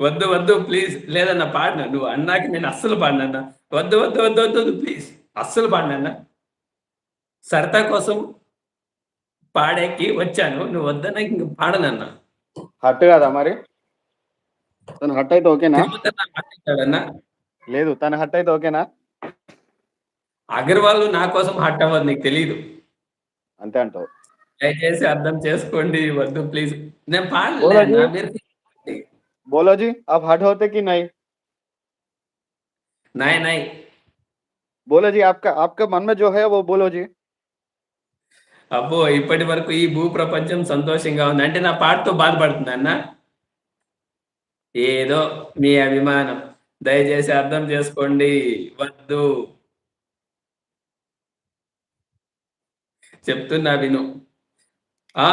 వద్దు వద్దు ప్లీజ్. లేదన్నా పాడను. నువ్వు అన్నాక నేను అస్సలు పాడనన్నా. వద్దు వద్దు వద్దు వద్దు వద్దు ప్లీజ్. అస్సలు పాడనన్నా. సరదా కోసం పాడేకి వచ్చాను. నువ్వు వద్దన్నాక ఇంక పాడనన్నా. హర్ట్ కాదా మరి? తను హర్ట్ అయితే ఓకేనా? తిరుపతన్న మాట్లాడతాడన్నా. లేదు తను హర్ట్ అయితే ఓకేనా? అగర్వాల్ నా కోసం హర్ట్ అవ్వదు నీకు తెలీదు. అంతే అంటావు. దయచేసి అర్థం చేసుకోండి. వద్దు ప్లీజ్. నేను పాడనులే बोलो जी, అన్నా. మీరు बोलो जी, आप हर्ट होते कि नहीं? నై నై. बोलो जी, आपका आपका मन में जो है वो बोलो जी. అబ్బో! ఇప్పటి వరకు ఈ భూ ప్రపంచం సంతోషంగా ఉంది. అంటే నా పాటతో బాధపడుతుందా అన్నా? ఏదో మీ అభిమానం. దయచేసి అర్థం చేసుకోండి. వద్దు. చెప్తున్నా విను. ఆ!